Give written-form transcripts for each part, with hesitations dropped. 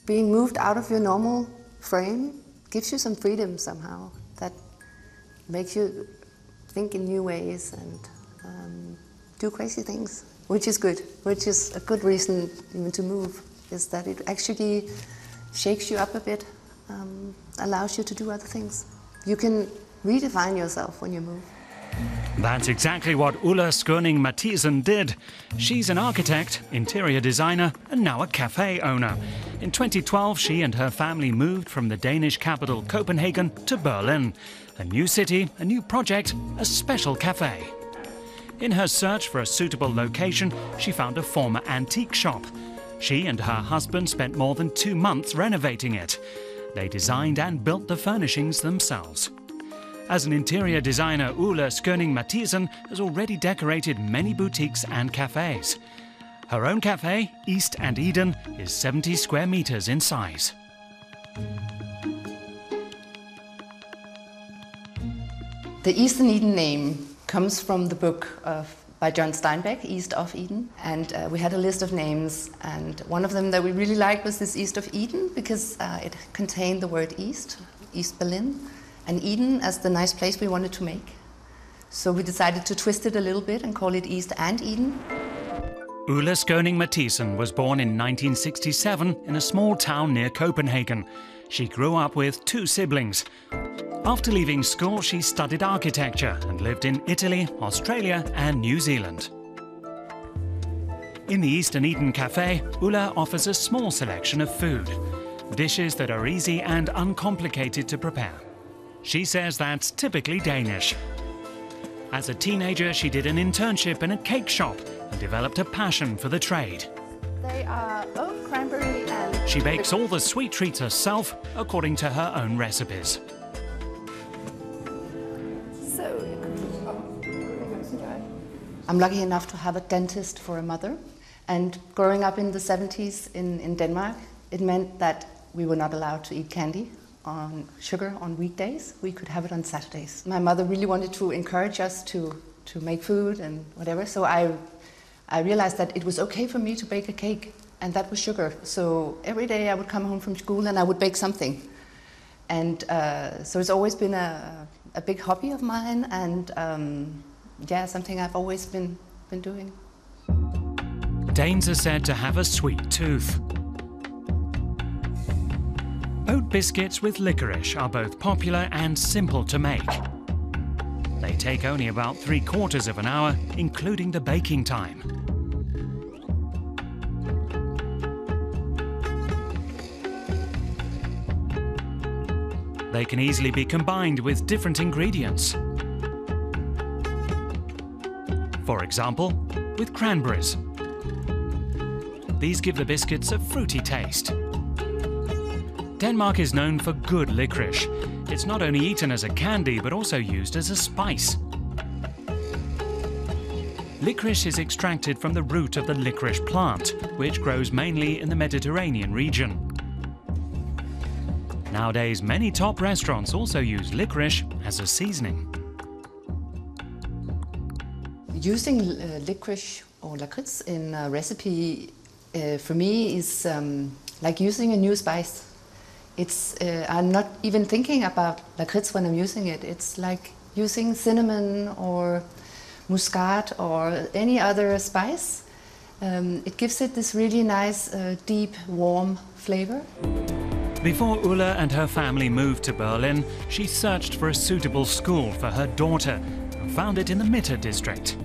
Being moved out of your normal frame gives you some freedom somehow that makes you think in new ways and do crazy things, which is good, which is a good reason even to move, is that it actually shakes you up a bit, allows you to do other things. You can redefine yourself when you move. That's exactly what Ulla Skanning Mathiesen did. She's an architect, interior designer and now a cafe owner. In 2012 she and her family moved from the Danish capital Copenhagen to Berlin. A new city, a new project, a special cafe. In her search for a suitable location, she found a former antique shop. She and her husband spent more than 2 months renovating it. They designed and built the furnishings themselves. As an interior designer, Ulla Skanning Mathiesen has already decorated many boutiques and cafes. Her own cafe, East and Eden, is 70 square meters in size. The East and Eden name comes from the book by John Steinbeck, East of Eden. And we had a list of names, and one of them that we really liked was this East of Eden because it contained the word East, East Berlin, and Eden as the nice place we wanted to make. So we decided to twist it a little bit and call it East and Eden. Ulla Skanning Mathiesen was born in 1967 in a small town near Copenhagen. She grew up with 2 siblings. After leaving school, she studied architecture and lived in Italy, Australia and New Zealand. In the East and Eden Cafe, Ulla offers a small selection of food, dishes that are easy and uncomplicated to prepare. She says that's typically Danish. As a teenager, she did an internship in a cake shop and developed a passion for the trade. They are oat, cranberry and... She bakes all the sweet treats herself according to her own recipes. I'm lucky enough to have a dentist for a mother. And growing up in the 70s in Denmark, it meant that we were not allowed to eat candy on sugar on weekdays. We could have it on Saturdays. My mother really wanted to encourage us to make food and whatever, so I realized that it was okay for me to bake a cake, and that was sugar. So every day I would come home from school and I would bake something. And so it's always been a big hobby of mine, and yeah, something I've always been doing. Danes are said to have a sweet tooth. Oat biscuits with licorice are both popular and simple to make. They take only about 3/4 of an hour, including the baking time. They can easily be combined with different ingredients. For example, with cranberries. These give the biscuits a fruity taste. Denmark is known for good licorice. It's not only eaten as a candy, but also used as a spice. Licorice is extracted from the root of the licorice plant, which grows mainly in the Mediterranean region. Nowadays, many top restaurants also use licorice as a seasoning. Using licorice or liquorice in a recipe for me is like using a new spice. I'm not even thinking about liquorice when I'm using it. It's like using cinnamon or muscat or any other spice. It gives it this really nice, deep, warm flavor. Before Ulla and her family moved to Berlin, she searched for a suitable school for her daughter and found it in the Mitte district.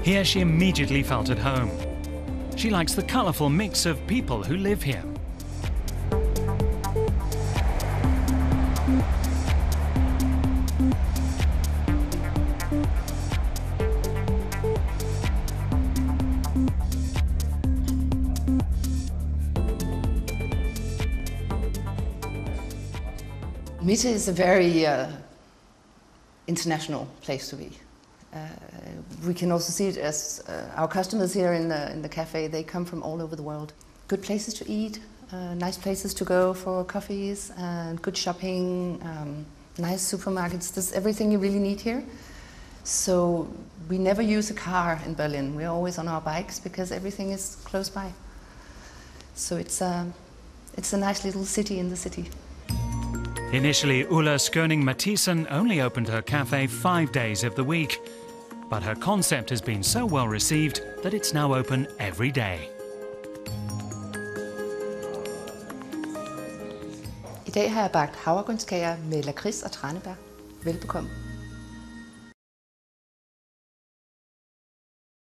Here she immediately felt at home. She likes the colourful mix of people who live here. Mitte is a very international place to be. We can also see it as our customers here in the cafe, they come from all over the world. Good places to eat, nice places to go for coffees, and good shopping, nice supermarkets. There's everything you really need here. So we never use a car in Berlin. We're always on our bikes because everything is close by. So it's a nice little city in the city. Initially, Ulla Skanning Mathiesen only opened her cafe 5 days of the week. But her concept has been so well received that it's now open every day. I dag har jeg bagt havregrynskager med lakrids og tranebær. Velbekomme.